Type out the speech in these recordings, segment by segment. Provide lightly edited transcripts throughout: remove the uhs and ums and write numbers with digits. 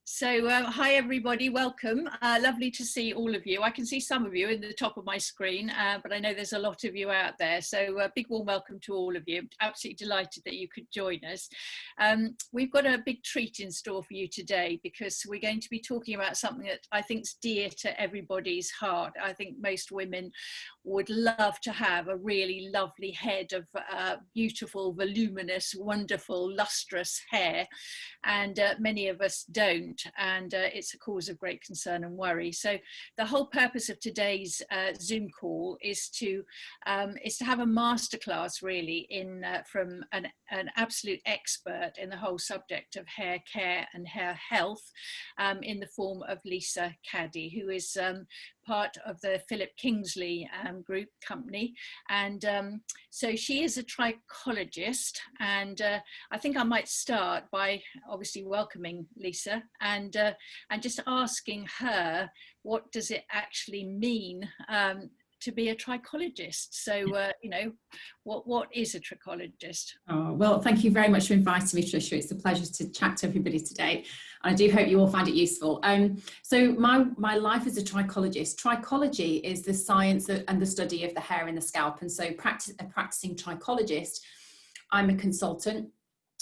Hi everybody, welcome. Lovely to see all of you. I can see some of you in the top of my screen, but I know there's a lot of you out there. So big warm welcome to all of you. Absolutely delighted that you could join us. We've got a big treat in store for you today because we're going to be talking about something that I think is dear to everybody's heart. I think most women would love to have a really lovely head of beautiful, voluminous, wonderful, lustrous hair, and many of us don't, and it's a cause of great concern and worry. So the whole purpose of today's Zoom call is to have a masterclass really from an absolute expert in the whole subject of hair care and hair health, in the form of Lisa Caddy, who is part of the Kingsley group company, and so she is a trichologist, and I think I might start by obviously welcoming Lisa and just asking her, what does it actually mean to be a trichologist? So what is a trichologist? Oh, well, thank you very much for inviting me, Tricia. It's a pleasure to chat to everybody today, and I do hope you all find it useful. So my life as a trichologist. Trichology is the science and the study of the hair and the scalp, and so a practicing trichologist, I'm a consultant,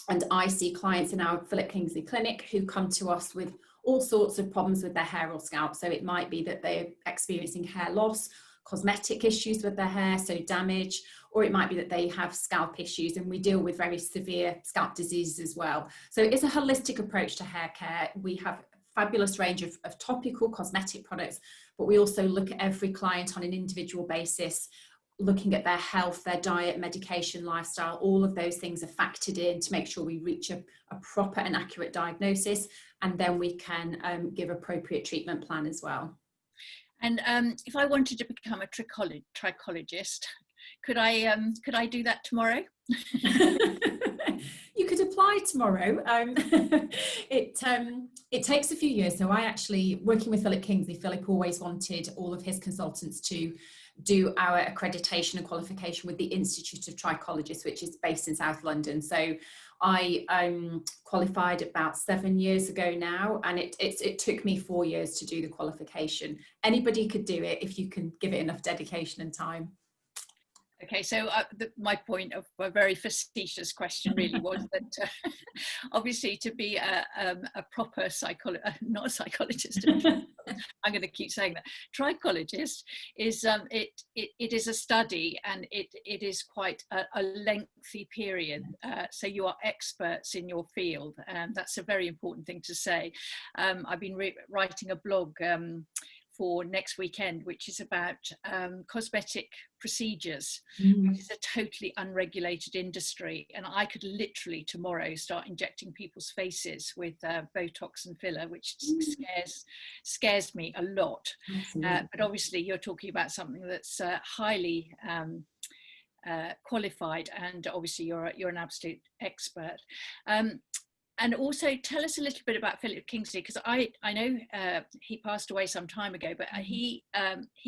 and I see clients in our Kingsley clinic who come to us with all sorts of problems with their hair or scalp. So it might be that they're experiencing hair loss, cosmetic issues with their hair, so damage, or it might be that they have scalp issues, and we deal with very severe scalp diseases as well. So it's a holistic approach to hair care. We have a fabulous range of topical cosmetic products, but we also look at every client on an individual basis, looking at their health, their diet, medication, lifestyle. All of those things are factored in to make sure we reach a proper and accurate diagnosis, and then we can give appropriate treatment plan as well. And if I wanted to become a trichologist, could I do that tomorrow? You could apply tomorrow. It takes a few years. So I actually, working with Kingsley, Philip always wanted all of his consultants to do our accreditation and qualification with the Institute of Trichologists, which is based in South London. So I qualified about 7 years ago now, and it took me 4 years to do the qualification. Anybody could do it if you can give it enough dedication and time. Okay, so my point of a very facetious question really was that obviously to be a proper not a psychologist, I'm going to keep saying that, trichologist is it is a study, and it is quite a lengthy period. So you are experts in your field, and that's a very important thing to say. I've been writing a blog for next weekend, which is about cosmetic procedures, which is a totally unregulated industry, and I could literally tomorrow start injecting people's faces with Botox and filler, which scares me a lot. But obviously you're talking about something that's highly qualified, and obviously you're an absolute expert. And also tell us a little bit about Kingsley, because I know he passed away some time ago, but he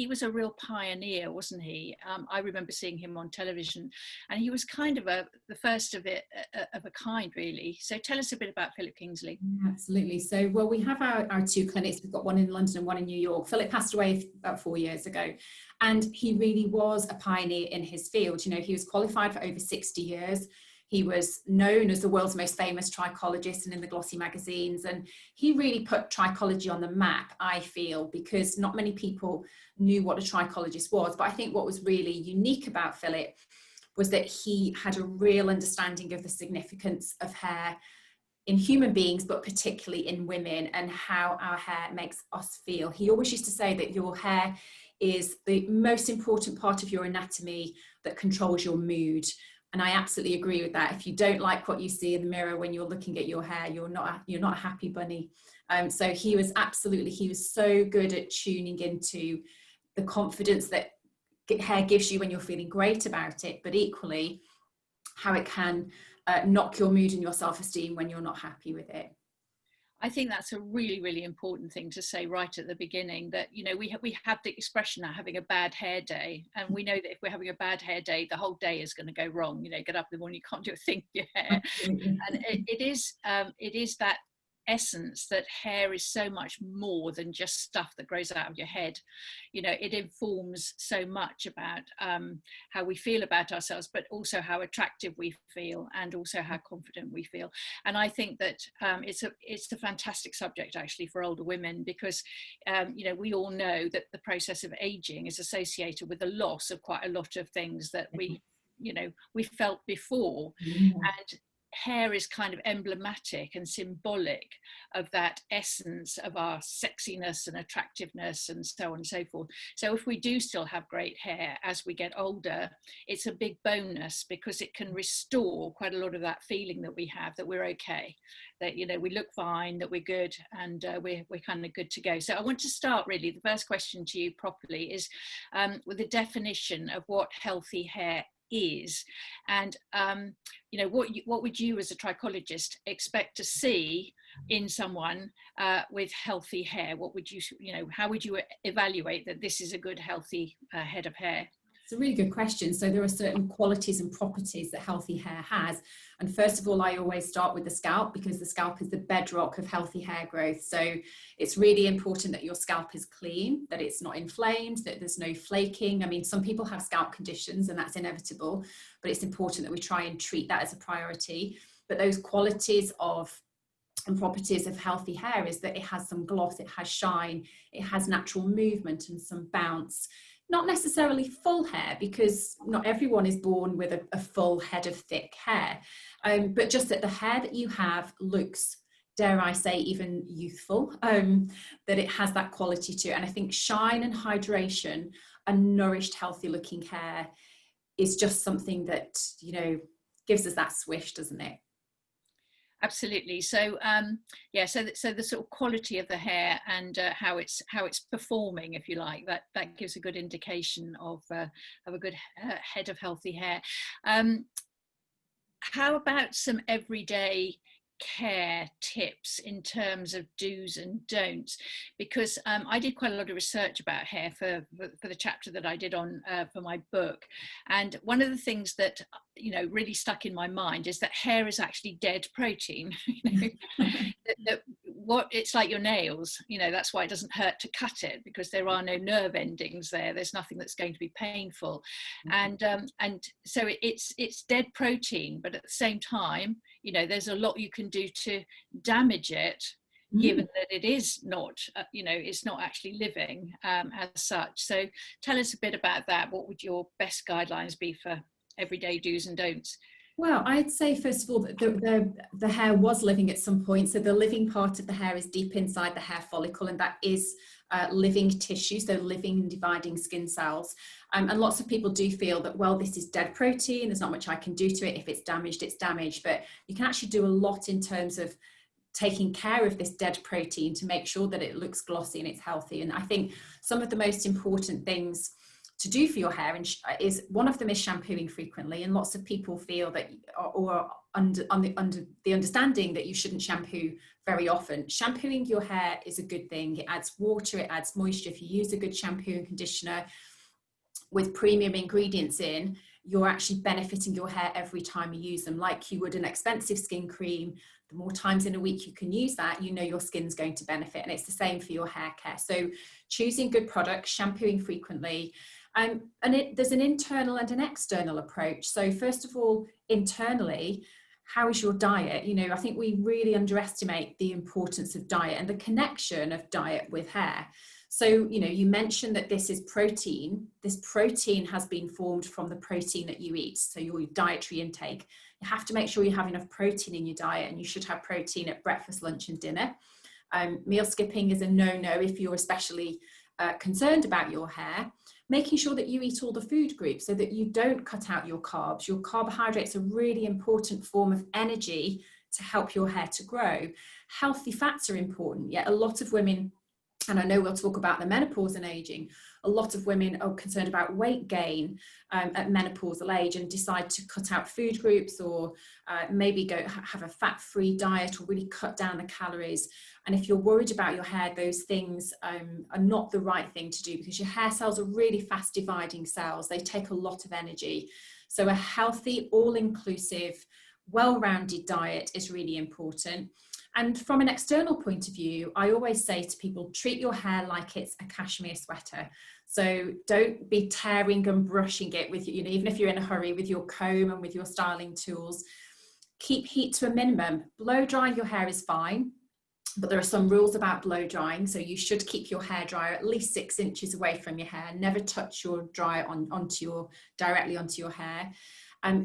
was a real pioneer, wasn't he? I remember seeing him on television, and he was kind of the first of a kind, really. So tell us a bit about Kingsley. Absolutely. So, well, we have our two clinics. We've got one in London and one in New York. Philip passed away about 4 years ago, and he really was a pioneer in his field. You know, he was qualified for over 60 years. He was known as the world's most famous trichologist and in the glossy magazines. And he really put trichology on the map, I feel, because not many people knew what a trichologist was. But I think what was really unique about Philip was that he had a real understanding of the significance of hair in human beings, but particularly in women, and how our hair makes us feel. He always used to say that your hair is the most important part of your anatomy that controls your mood. And I absolutely agree with that. If you don't like what you see in the mirror when you're looking at your hair, you're not a happy bunny. So he was so good at tuning into the confidence that hair gives you when you're feeling great about it, but equally how it can knock your mood and your self-esteem when you're not happy with it. I think that's a really, really important thing to say right at the beginning, that, you know, we have the expression of having a bad hair day, and we know that if we're having a bad hair day, the whole day is going to go wrong. You know, get up in the morning, you can't do a thing with your hair. And it is that essence that hair is so much more than just stuff that grows out of your head. You know, it informs so much about how we feel about ourselves, but also how attractive we feel, and also how confident we feel. And I think that it's a fantastic subject actually for older women, because you know, we all know that the process of aging is associated with the loss of quite a lot of things that we, you know, we felt before. And hair is kind of emblematic and symbolic of that essence of our sexiness and attractiveness and so on and so forth. So if we do still have great hair as we get older, it's a big bonus, because it can restore quite a lot of that feeling that we have, that we're okay, that, you know, we look fine, that we're good, and we're kind of good to go. So I want to start really, the first question to you properly is with the definition of what healthy hair is, and you know, what would you as a trichologist expect to see in someone with healthy hair? What would you, you know, how would you evaluate that this is a good healthy head of hair? It's a really good question. So there are certain qualities and properties that healthy hair has. And first of all, I always start with the scalp, because the scalp is the bedrock of healthy hair growth. So it's really important that your scalp is clean, that it's not inflamed, that there's no flaking. I mean, some people have scalp conditions and that's inevitable, but it's important that we try and treat that as a priority. But those qualities and properties of healthy hair is that it has some gloss, it has shine, it has natural movement and some bounce. Not necessarily full hair, because not everyone is born with a full head of thick hair, but just that the hair that you have looks, dare I say, even youthful, that it has that quality to it. And I think shine and hydration and nourished, healthy looking hair is just something that, you know, gives us that swish, doesn't it? Absolutely. So yeah, so the sort of quality of the hair and how it's performing, if you like, that gives a good indication of a good head of healthy hair. How about some everyday care tips in terms of do's and don'ts? Because I did quite a lot of research about hair for the chapter that I did on for my book, and one of the things that, you know, really stuck in my mind is that hair is actually dead protein. You know, that what it's like your nails, you know, that's why it doesn't hurt to cut it, because there are no nerve endings there, there's nothing that's going to be painful. And so it's dead protein, but at the same time, you know, there's a lot you can do to damage it, given that it is not, you know, it's not actually living as such. So tell us a bit about that. What would your best guidelines be for everyday do's and don'ts? Well, I'd say, first of all, that the hair was living at some point. So the living part of the hair is deep inside the hair follicle, and that is living tissue, so living and dividing skin cells. And lots of people do feel that, well, this is dead protein, there's not much I can do to it. If it's damaged, it's damaged. But you can actually do a lot in terms of taking care of this dead protein to make sure that it looks glossy and it's healthy. And I think some of the most important things to do for your hair is, one of them is shampooing frequently, and lots of people feel that, or under the understanding that you shouldn't shampoo very often. Shampooing your hair is a good thing. It adds water, it adds moisture. If you use a good shampoo and conditioner with premium ingredients in, you're actually benefiting your hair every time you use them, like you would an expensive skin cream. The more times in a week you can use that, you know your skin's going to benefit. And it's the same for your hair care. So choosing good products, shampooing frequently. And there's an internal and an external approach. So first of all, internally, how is your diet? You know, I think we really underestimate the importance of diet and the connection of diet with hair. So, you know, you mentioned that this is protein. This protein has been formed from the protein that you eat. So your dietary intake, you have to make sure you have enough protein in your diet, and you should have protein at breakfast, lunch and dinner. Meal skipping is a no-no if you're especially concerned about your hair. Making sure that you eat all the food groups so that you don't cut out your carbs. Your carbohydrates are a really important form of energy to help your hair to grow. Healthy fats are important, yet a lot of women, and I know we'll talk about the menopause and aging, a lot of women are concerned about weight gain at menopausal age and decide to cut out food groups, or maybe go have a fat-free diet, or really cut down the calories. And if you're worried about your hair, those things are not the right thing to do, because your hair cells are really fast dividing cells. They take a lot of energy. So a healthy, all-inclusive, well-rounded diet is really important. And from an external point of view, I always say to people, treat your hair like it's a cashmere sweater. So don't be tearing and brushing it with, you know, even if you're in a hurry, with your comb and with your styling tools. Keep heat to a minimum. Blow dry your hair is fine, but there are some rules about blow drying. So you should keep your hair dryer at least 6 inches away from your hair. Never touch your dryer directly onto your hair.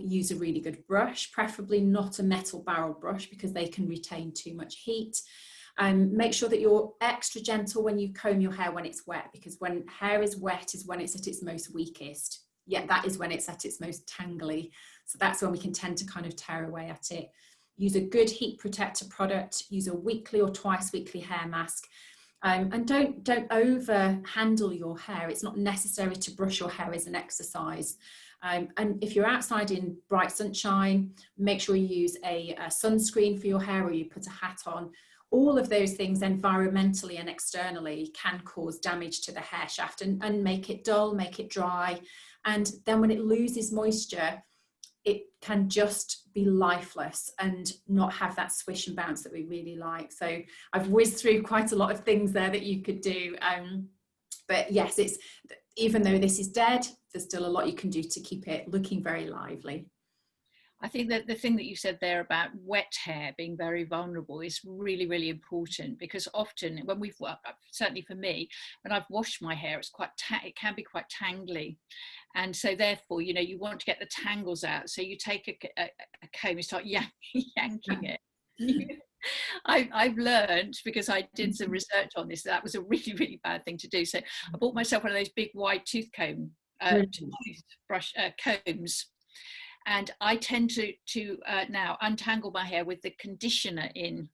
Use a really good brush, preferably not a metal barrel brush, because they can retain too much heat. Make sure that you're extra gentle when you comb your hair when it's wet, because when hair is wet is when it's at its most weakest. Yet that is when it's at its most tangly. So that's when we can tend to kind of tear away at it. Use a good heat protector product. Use a weekly or twice weekly hair mask. And don't over handle your hair. It's not necessary to brush your hair as an exercise. And if you're outside in bright sunshine, make sure you use a sunscreen for your hair, or you put a hat on. All of those things environmentally and externally can cause damage to the hair shaft and make it dull, make it dry. And then when it loses moisture, it can just be lifeless and not have that swish and bounce that we really like. So I've whizzed through quite a lot of things there that you could do. But yes, even though this is dead, there's still a lot you can do to keep it looking very lively. I think that the thing that you said there about wet hair being very vulnerable is really, really important, because often when certainly for me, when I've washed my hair, it can be quite tangly. And so therefore, you know, you want to get the tangles out. So you take a comb and start yanking it. I've learned, because I did some research on this, that was a really, really bad thing to do. So I bought myself one of those big wide toothbrush combs. And I tend to now untangle my hair with the conditioner in,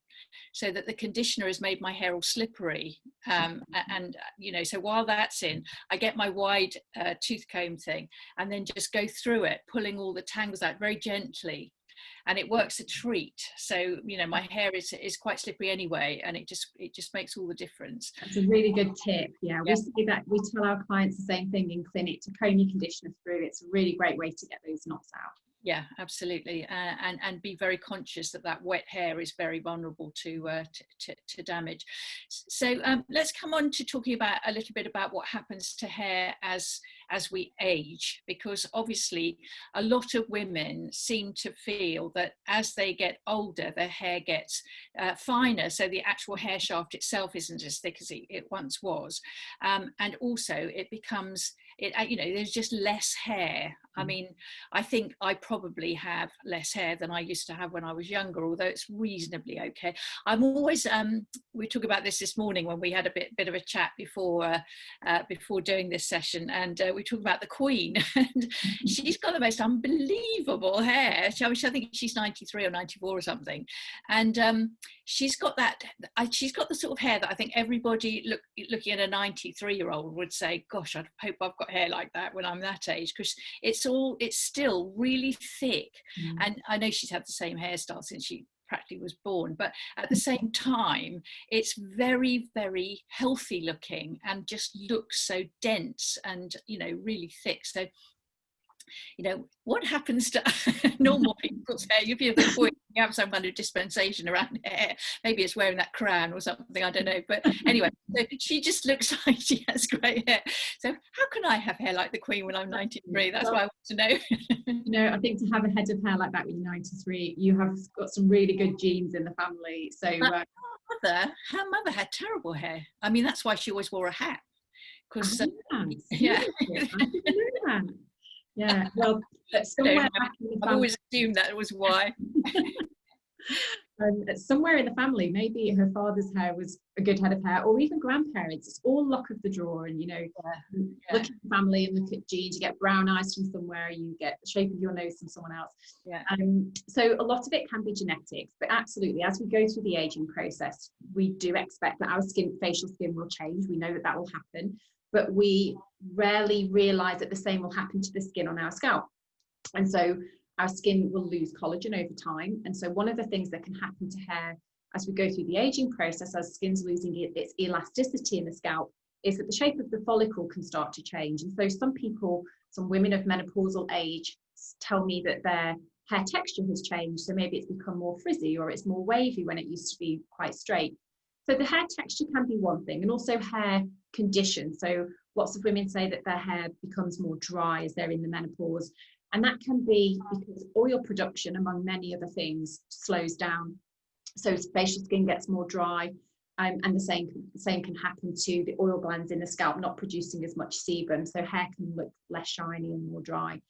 so that the conditioner has made my hair all slippery. And, you know, so while that's in, I get my wide tooth comb thing and then just go through it, pulling all the tangles out very gently. And it works a treat. So, you know, my hair is quite slippery anyway, and it just makes all the difference. That's a really good tip. Yeah, we say that, we tell our clients the same thing in clinic, to comb your conditioner through. It's a really great way to get those knots out. Yeah, absolutely, and be very conscious that wet hair is very vulnerable to damage. So let's come on to talking about a little bit about what happens to hair as we age, because obviously a lot of women seem to feel that as they get older, their hair gets finer, so the actual hair shaft itself isn't as thick as it once was, and also it becomes, you know, there's just less hair. I mean, I think I probably have less hair than I used to have when I was younger, although it's reasonably okay. I'm always, we talked about this morning when we had a bit of a chat before doing this session, and we talked about the Queen, and she's got the most unbelievable hair. I think she's 93 or 94 or something, and she's got the sort of hair that I think everybody looking at a 93-year-old would say, gosh, I hope I've got hair like that when I'm that age, because it's still really thick. And I know she's had the same hairstyle since she practically was born, but at the same time it's very, very healthy looking and just looks so dense and, you know, really thick. So, you know, what happens to normal people's hair? You'd be a bit boy, you have some kind of dispensation around hair. Maybe it's wearing that crown or something, I don't know. But anyway, so she just looks like she has great hair. So how can I have hair like the Queen when I'm 93? That's what I want to know. You know, I think to have a head of hair like that when you're 93, you have got some really good genes in the family. So her mother had terrible hair. I mean, that's why she always wore a hat. Because yeah. Yeah, well, somewhere back in the family, I've always assumed that was why. Somewhere in the family, maybe her father's hair was a good head of hair, or even grandparents. It's all luck of the draw, and you know, look at the family and look at genes. You get brown eyes from somewhere, you get the shape of your nose from someone else. Yeah. So a lot of it can be genetics, but absolutely, as we go through the aging process, we do expect that our facial skin will change. We know that will happen, but we rarely realize that the same will happen to the skin on our scalp. And so our skin will lose collagen over time. And so one of the things that can happen to hair as we go through the aging process, as skin's losing its elasticity in the scalp, is that the shape of the follicle can start to change. And so some women of menopausal age tell me that their hair texture has changed. So maybe it's become more frizzy, or it's more wavy when it used to be quite straight. So the hair texture can be one thing, and also hair condition. So lots of women say that their hair becomes more dry as they're in the menopause. And that can be because oil production, among many other things, slows down. So facial skin gets more dry. And the same can happen to the oil glands in the scalp not producing as much sebum. So hair can look less shiny and more dry.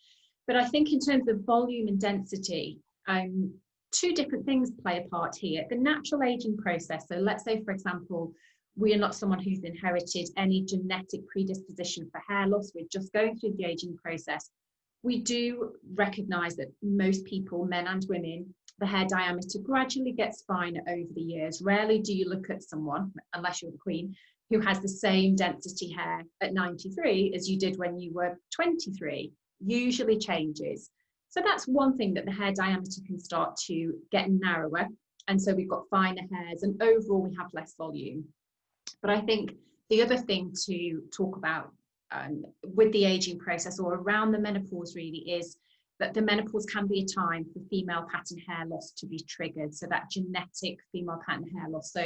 But I think in terms of volume and density, two different things play a part here. The natural aging process. So let's say, for example, we are not someone who's inherited any genetic predisposition for hair loss. We're just going through the aging process. We do recognise that most people, men and women, the hair diameter gradually gets finer over the years. Rarely do you look at someone, unless you're the Queen, who has the same density hair at 93 as you did when you were 23. Usually changes. So that's one thing, that the hair diameter can start to get narrower. And so we've got finer hairs, and overall we have less volume. But I think the other thing to talk about with the aging process, or around the menopause really, is that the menopause can be a time for female pattern hair loss to be triggered. So that genetic female pattern hair loss. So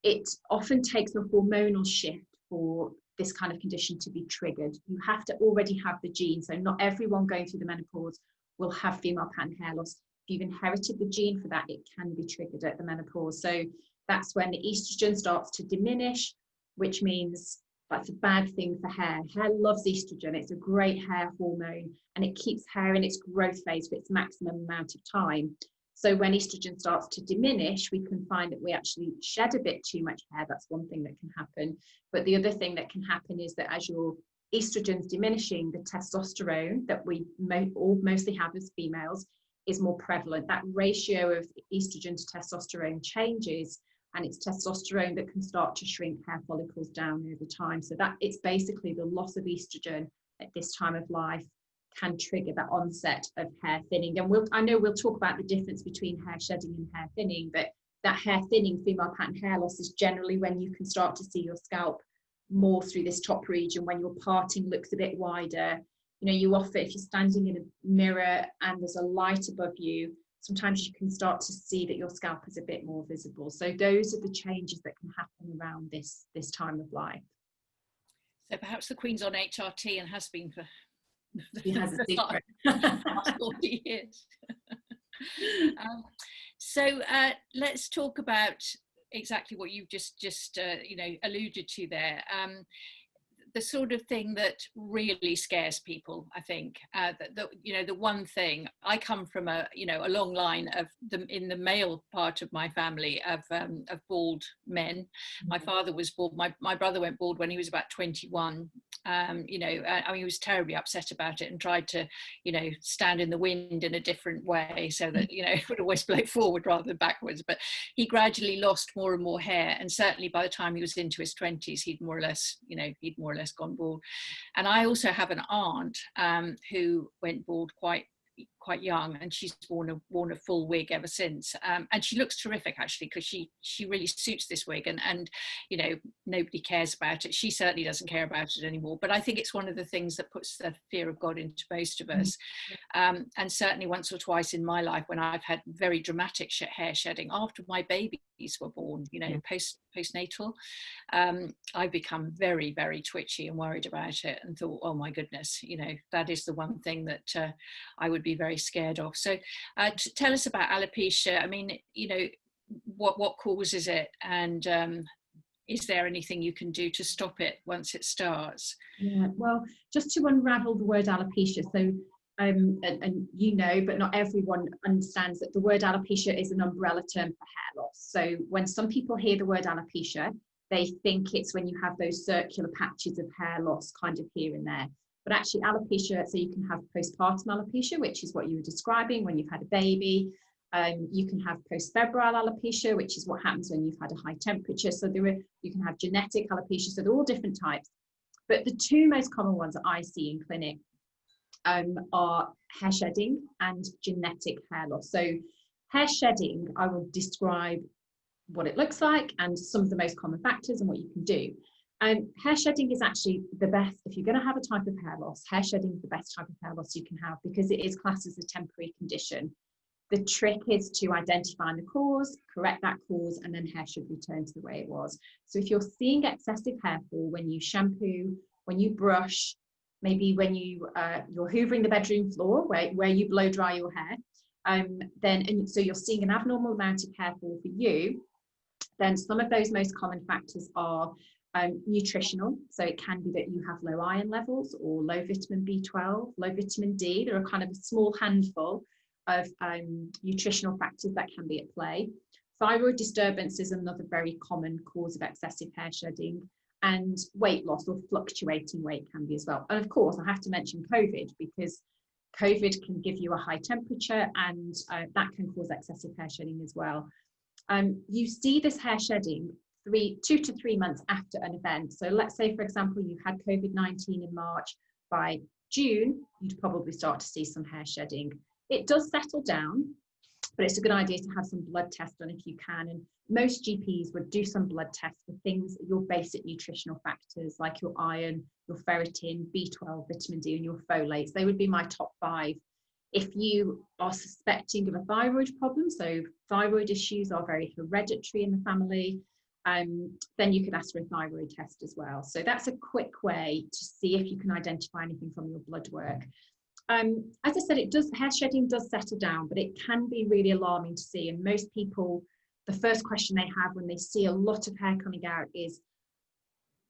it often takes a hormonal shift for this kind of condition to be triggered. You have to already have the gene. So not everyone going through the menopause will have female pattern hair loss. If you've inherited the gene for that, it can be triggered at the menopause. So that's when the estrogen starts to diminish, which means that's a bad thing for hair. Hair loves estrogen. It's a great hair hormone, and it keeps hair in its growth phase for its maximum amount of time. So when estrogen starts to diminish, we can find that we actually shed a bit too much hair. That's one thing that can happen. But the other thing that can happen is that as your estrogen's diminishing, the testosterone that we mostly have as females is more prevalent. That ratio of estrogen to testosterone changes, and it's testosterone that can start to shrink hair follicles down over time. So that it's basically the loss of estrogen at this time of life can trigger that onset of hair thinning. And I know we'll talk about the difference between hair shedding and hair thinning, but that hair thinning, female pattern hair loss, is generally when you can start to see your scalp more through this top region, when your parting looks a bit wider. You know, you often, if you're standing in a mirror and there's a light above you, sometimes you can start to see that your scalp is a bit more visible. So those are the changes that can happen around this time of life. So perhaps the Queen's on HRT and has been for She has a secret. last 40 years. So let's talk about exactly what you've just alluded to there. The sort of thing that really scares people, I think, the one thing, I come from a long line of in the male part of my family of bald men. My father was bald. My brother went bald when he was about 21. He was terribly upset about it and tried to, stand in the wind in a different way so that, it would always blow forward rather than backwards. But he gradually lost more and more hair. And certainly by the time he was into his 20s, he'd more or less gone bald. And I also have an aunt who went bald quite young, and she's worn a full wig ever since, and she looks terrific actually, because she really suits this wig, and nobody cares about it. She certainly doesn't care about it anymore, but I think it's one of the things that puts the fear of God into most of us. And certainly once or twice in my life when I've had very dramatic hair shedding after my babies were born, postnatal, I've become very, very twitchy and worried about it, and thought, oh my goodness, that is the one thing that I would be very scared of. So tell us about alopecia. I mean, what causes it, and is there anything you can do to stop it once it starts? Yeah, well, just to unravel the word alopecia. So and but not everyone understands that the word alopecia is an umbrella term for hair loss. So when some people hear the word alopecia, they think it's when you have those circular patches of hair loss kind of here and there. But actually alopecia, so you can have postpartum alopecia, which is what you were describing when you've had a baby. You can have post-febrile alopecia, which is what happens when you've had a high temperature. So you can have genetic alopecia. So they're all different types. But the two most common ones that I see in clinic are hair shedding and genetic hair loss. So hair shedding, I will describe what it looks like and some of the most common factors and what you can do. Hair shedding is actually the best. If you're going to have a type of hair loss, hair shedding is the best type of hair loss you can have because it is classed as a temporary condition. The trick is to identify the cause, correct that cause, and then hair should return to the way it was. So if you're seeing excessive hair fall when you shampoo, when you brush, maybe when you're hoovering the bedroom floor where you blow dry your hair, so you're seeing an abnormal amount of hair fall for you, then some of those most common factors are nutritional. So it can be that you have low iron levels or low vitamin B12, low vitamin D. There are kind of a small handful of nutritional factors that can be at play. Thyroid disturbance is another very common cause of excessive hair shedding, and weight loss or fluctuating weight can be as well. And of course, I have to mention COVID, because COVID can give you a high temperature, and that can cause excessive hair shedding as well. You see this hair shedding 2 to 3 months after an event. So let's say, for example, you had COVID-19 in March. By June, you'd probably start to see some hair shedding. It does settle down, but it's a good idea to have some blood tests done if you can. And most GPs would do some blood tests for things, your basic nutritional factors like your iron, your ferritin, B12, vitamin D, and your folates. They would be my top 5. If you are suspecting of a thyroid problem, so thyroid issues are very hereditary in the family, then you could ask for a thyroid test as well. So that's a quick way to see if you can identify anything from your blood work. As I said, hair shedding does settle down, but it can be really alarming to see. And most people, the first question they have when they see a lot of hair coming out is,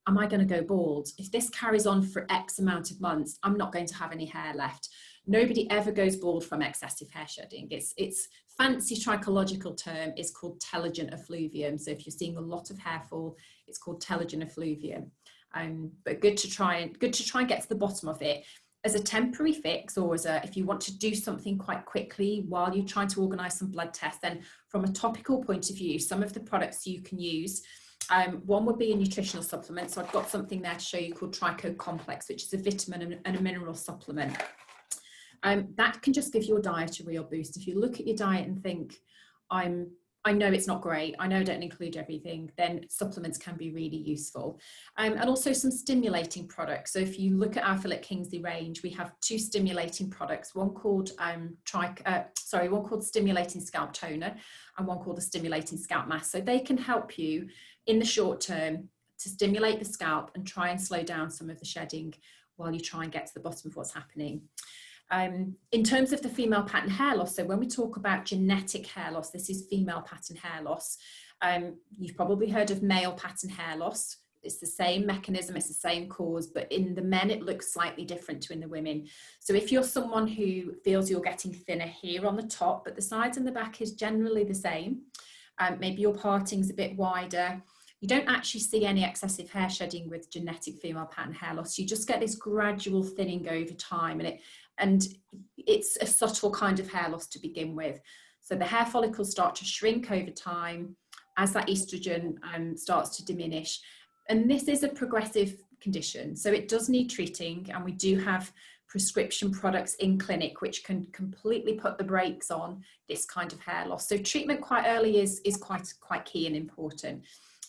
am I going to go bald? If this carries on for X amount of months, I'm not going to have any hair left. Nobody ever goes bald from excessive hair shedding. Its fancy trichological term is called telogen effluvium. So if you're seeing a lot of hair fall, it's called telogen effluvium. But good to try and get to the bottom of it. As a temporary fix, or if you want to do something quite quickly while you're trying to organise some blood tests, then from a topical point of view, some of the products you can use, one would be a nutritional supplement. So I've got something there to show you called Tricho Complex, which is a vitamin and a mineral supplement. That can just give your diet a real boost. If you look at your diet and think, I know it's not great, I know I don't include everything, then supplements can be really useful. And also some stimulating products. So if you look at our Philip Kingsley range, we have 2 stimulating products, one called one called Stimulating Scalp Toner and one called the Stimulating Scalp Mask. So they can help you in the short term to stimulate the scalp and try and slow down some of the shedding while you try and get to the bottom of what's happening. In terms of the female pattern hair loss, so when we talk about genetic hair loss, this is female pattern hair loss. You've probably heard of male pattern hair loss. It's the same mechanism, it's the same cause, but in the men it looks slightly different to in the women. So if you're someone who feels you're getting thinner here on the top, but the sides and the back is generally the same, maybe your parting's a bit wider, you don't actually see any excessive hair shedding with genetic female pattern hair loss. You just get this gradual thinning over time, and it's a subtle kind of hair loss to begin with. So the hair follicles start to shrink over time as that estrogen starts to diminish. And this is a progressive condition, so it does need treating, and we do have prescription products in clinic which can completely put the brakes on this kind of hair loss. So treatment quite early is quite key and important.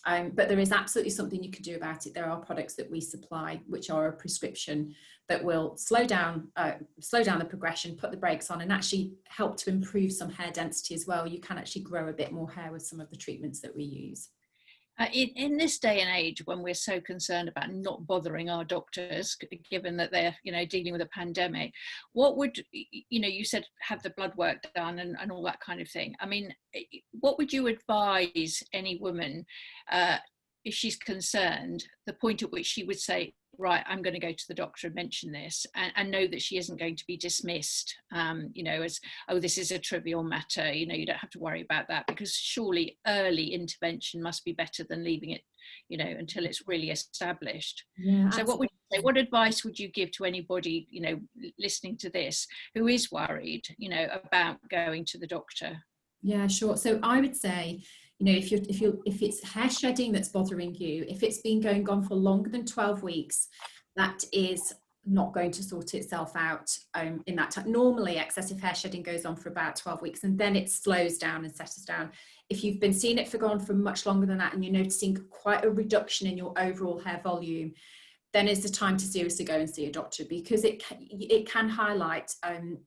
But there is absolutely something you can do about it. There are products that we supply which are a prescription that will slow down the progression, put the brakes on, and actually help to improve some hair density as well. You can actually grow a bit more hair with some of the treatments that we use. In this day and age, when we're so concerned about not bothering our doctors, given that they're dealing with a pandemic, what would you said have the blood work done and all that kind of thing? I mean, what would you advise any woman if she's concerned, the point at which she would say, right, I'm going to go to the doctor and mention this, and know that she isn't going to be dismissed, as, oh, this is a trivial matter, you don't have to worry about that, because surely early intervention must be better than leaving it, until it's really established. Yeah, so what would you say, what advice would you give to anybody, listening to this, who is worried, about going to the doctor? Yeah, sure. So I would say, if it's hair shedding that's bothering you, if it's been going on for longer than 12 weeks, that is not going to sort itself out in that time. Normally excessive hair shedding goes on for about 12 weeks and then it slows down and settles down. If you've been seeing it for much longer than that and you're noticing quite a reduction in your overall hair volume, then it's the time to seriously go and see a doctor, because it can highlight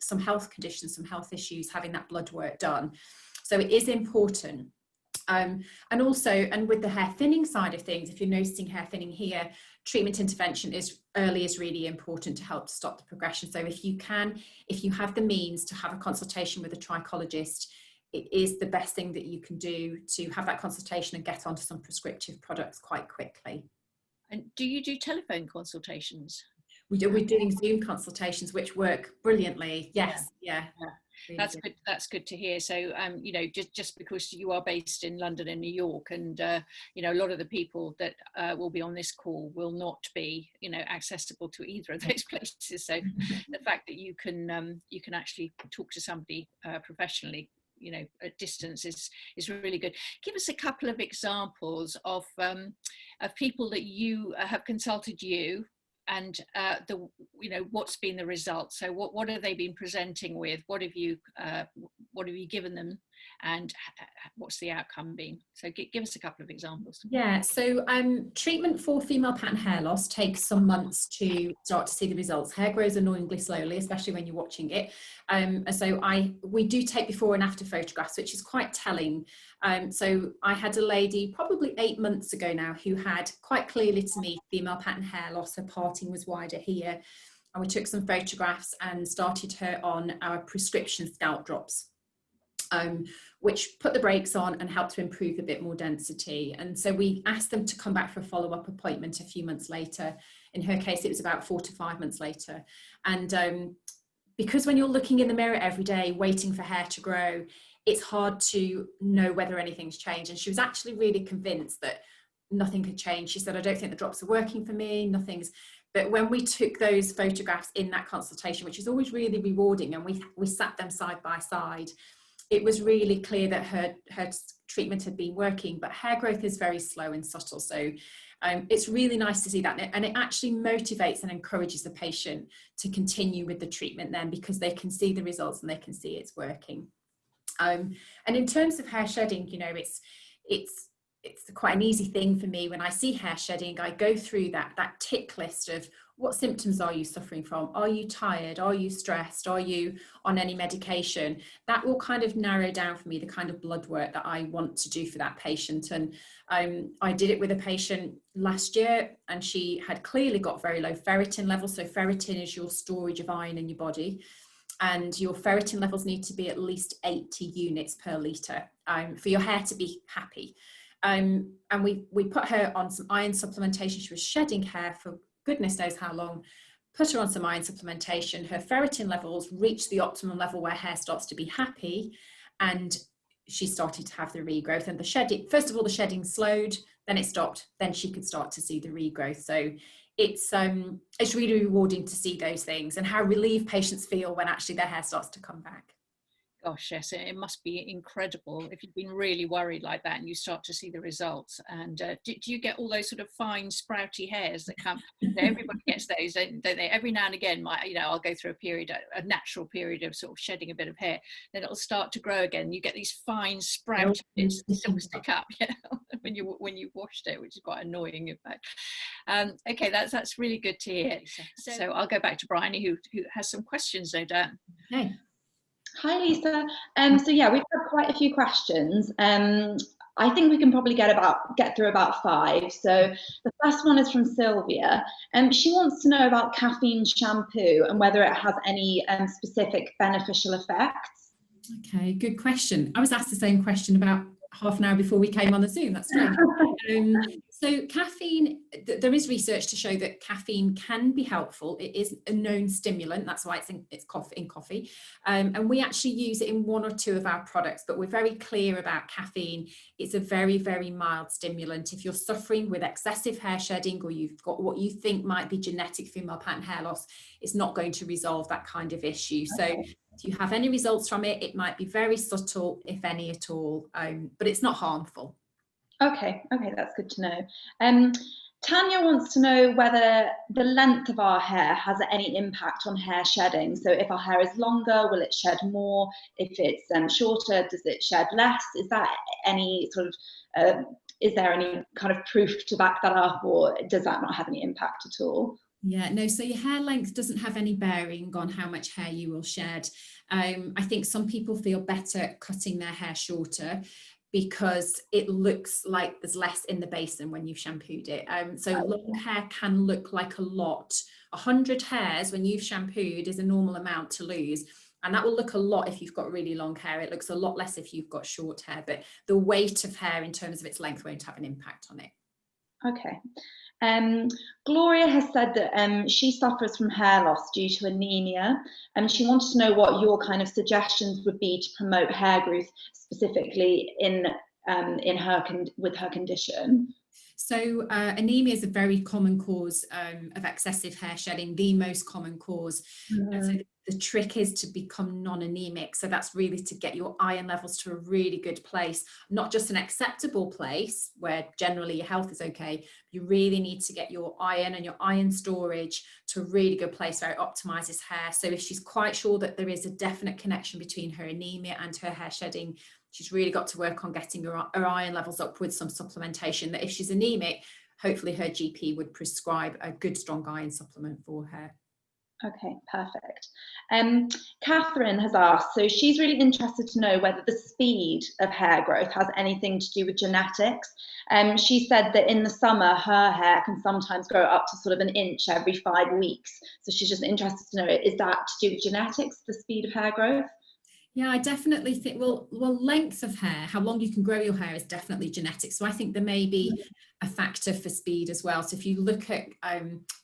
some health conditions, some health issues, having that blood work done. So it is important. And also, and with the hair thinning side of things, if you're noticing hair thinning here, treatment intervention is really important to help stop the progression. So if you have the means to have a consultation with a trichologist, it is the best thing that you can do to have that consultation and get onto some prescriptive products quite quickly. And do you do telephone consultations? We're doing Zoom consultations, which work brilliantly. Yes, yeah. Really That's good. That's good to hear. So, you know, just because you are based in London and New York, and you know, a lot of the people that will be on this call will not be, you know, accessible to either of those places. So, the fact that you can actually talk to somebody professionally, you know, at distance is really good. Give us a couple of examples of people that you have consulted you, and you know, what's been the result. So what have they been presenting with? What have you given them, and what's the outcome been? So give us a couple of examples. Yeah, so treatment for female pattern hair loss takes some months to start to see the results. Hair grows annoyingly slowly, especially when you're watching it. So we do take before and after photographs, which is quite telling. So I had a lady probably 8 months ago now who had quite clearly to me female pattern hair loss. Her parting was wider here, and we took some photographs and started her on our prescription scalp drops, which put the brakes on and helped to improve a bit more density. And so we asked them to come back for a follow-up appointment a few months later. In her case, it was about 4 to 5 months later. And because when you're looking in the mirror every day, waiting for hair to grow, it's hard to know whether anything's changed. And she was actually really convinced that nothing had changed. She said, I don't think the drops are working for me, nothing's. But when we took those photographs in that consultation, which is always really rewarding, and we sat them side by side, it was really clear that her treatment had been working, but hair growth is very slow and subtle. So it's really nice to see that. And it actually motivates and encourages the patient to continue with the treatment then, because they can see the results and they can see it's working. And in terms of hair shedding, you know, it's quite an easy thing for me. When I see hair shedding, I go through that tick list of what symptoms are you suffering from? Are you tired? Are you stressed? Are you on any medication? That will kind of narrow down for me the kind of blood work that I want to do for that patient. And I did it with a patient last year, and she had clearly got very low ferritin levels. So ferritin is your storage of iron in your body, and your ferritin levels need to be at least 80 units per litre for your hair to be happy. And we put her on some iron supplementation. She was shedding hair for goodness knows how long. Put her on some iron supplementation. Her ferritin levels reached the optimum level where hair starts to be happy, and she started to have the regrowth. And the shedding, first of all, the shedding slowed, then it stopped, then she could start to see the regrowth. So it's really rewarding to see those things, and how relieved patients feel when actually their hair starts to come back. Gosh, yes, it must be incredible if you've been really worried like that and you start to see the results. And do you get all those sort of fine sprouty hairs that come? Everybody gets those, don't they? Every now and again, I'll go through a natural period of sort of shedding a bit of hair, then it'll start to grow again. You get these fine sprouty bits that still stick up, you know, when you've washed it, which is quite annoying, in fact. Okay, that's really good to hear. So I'll go back to Bryony, who has some questions, no doubt. Okay. Hi, Lisa. So yeah, we've had quite a few questions. I think we can probably get through about 5. So the first one is from Sylvia. She wants to know about caffeine shampoo and whether it has any specific beneficial effects. Okay, good question. I was asked the same question about half an hour before we came on the Zoom. That's strange. So caffeine, there is research to show that caffeine can be helpful. It is a known stimulant. That's why it's in coffee. And we actually use it in 1 or 2 of our products, but we're very clear about caffeine. It's a very, very mild stimulant. If you're suffering with excessive hair shedding, or you've got what you think might be genetic female pattern hair loss, it's not going to resolve that kind of issue. So if you have any results from it, it might be very subtle, if any at all, but it's not harmful. Okay, that's good to know. Tanya wants to know whether the length of our hair has any impact on hair shedding. So if our hair is longer, will it shed more? If it's shorter, does it shed less? Is that any sort of, is there any kind of proof to back that up, or does that not have any impact at all? Yeah, no, so your hair length doesn't have any bearing on how much hair you will shed. I think some people feel better cutting their hair shorter because it looks like there's less in the basin when you've shampooed it. So long hair can look like a lot. 100 hairs when you've shampooed is a normal amount to lose. And that will look a lot if you've got really long hair. It looks a lot less if you've got short hair, but the weight of hair in terms of its length won't have an impact on it. Okay. Gloria has said that she suffers from hair loss due to anemia, and she wanted to know what your kind of suggestions would be to promote hair growth specifically with her condition. So anemia is a very common cause of excessive hair shedding, the most common cause. And so the trick is to become non-anemic. So that's really to get your iron levels to a really good place, not just an acceptable place where generally your health is okay. You really need to get your iron and your iron storage to a really good place where it optimizes hair. So if she's quite sure that there is a definite connection between her anemia and her hair shedding, she's really got to work on getting her iron levels up with some supplementation. That if she's anemic, hopefully her GP would prescribe a good strong iron supplement for her. Okay, perfect. Catherine has asked, so she's really interested to know whether the speed of hair growth has anything to do with genetics. She said that in the summer, her hair can sometimes grow up to sort of an inch every 5 weeks. So she's just interested to know, is that to do with genetics, the speed of hair growth? Yeah, I definitely think, well, length of hair, how long you can grow your hair is definitely genetic. So I think there may be a factor for speed as well. So if you look at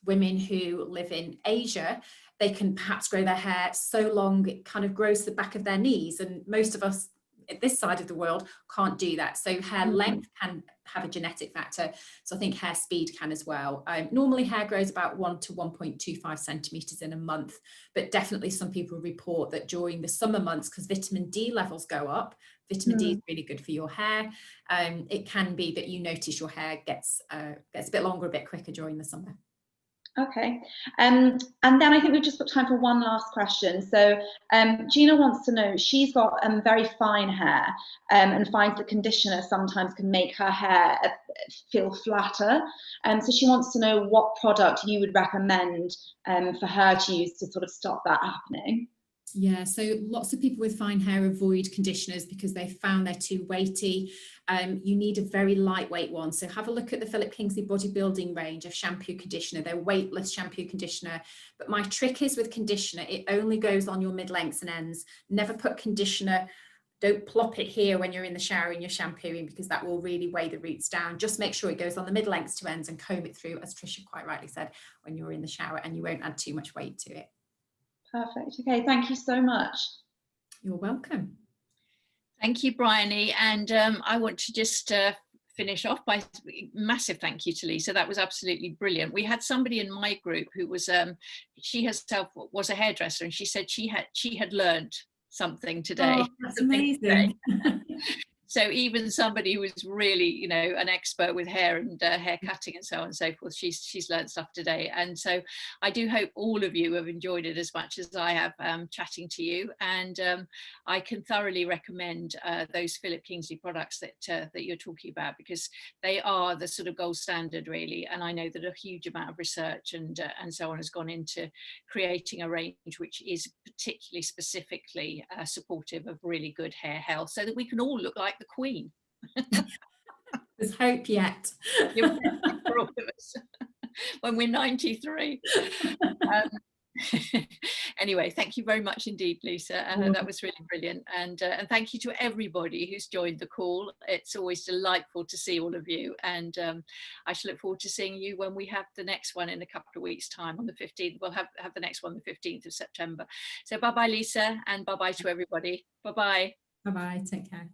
women who live in Asia, they can perhaps grow their hair so long it kind of grows to the back of their knees. And most of us at this side of the world can't do that. So hair length can have a genetic factor. So I think hair speed can as well. Normally hair grows about 1 to 1.25 centimeters in a month, but definitely some people report that during the summer months, because vitamin D levels go up, vitamin D is really good for your hair. It can be that you notice your hair gets a bit longer, a bit quicker during the summer. Okay, and then I think we've just got time for one last question. So Gina wants to know, she's got very fine hair and finds that conditioner sometimes can make her hair feel flatter. So she wants to know what product you would recommend for her to use to sort of stop that happening. Yeah, so lots of people with fine hair avoid conditioners because they found they're too weighty. You need a very lightweight one. So have a look at the Philip Kingsley bodybuilding range of shampoo conditioner. They're weightless shampoo conditioner. But my trick is with conditioner, it only goes on your mid-lengths and ends. Never put conditioner, don't plop it here when you're in the shower and you're shampooing, because that will really weigh the roots down. Just make sure it goes on the mid-lengths to ends and comb it through, as Tricia quite rightly said, when you're in the shower, and you won't add too much weight to it. Perfect. Okay, thank you so much. You're welcome. Thank you, Bryony. And I want to just finish off by massive thank you to Lisa. That was absolutely brilliant. We had somebody in my group who was, she herself was a hairdresser, and she said she had learned something today. Oh, that's amazing. So even somebody who was really, you know, an expert with hair and hair cutting and so on and so forth, she's learned stuff today. And so I do hope all of you have enjoyed it as much as I have chatting to you. And I can thoroughly recommend those Philip Kingsley products that you're talking about, because they are the sort of gold standard, really. And I know that a huge amount of research and so on has gone into creating a range which is particularly specifically supportive of really good hair health, so that we can all look like the Queen. There's hope yet. For all of us when we're 93. Anyway, thank you very much indeed, Lisa. That was really brilliant. And thank you to everybody who's joined the call. It's always delightful to see all of you. And I shall look forward to seeing you when we have the next one in a couple of weeks' time on the 15th. We'll have the next one the 15th of September. So bye-bye, Lisa, and bye-bye to everybody. Bye-bye. Bye-bye. Take care.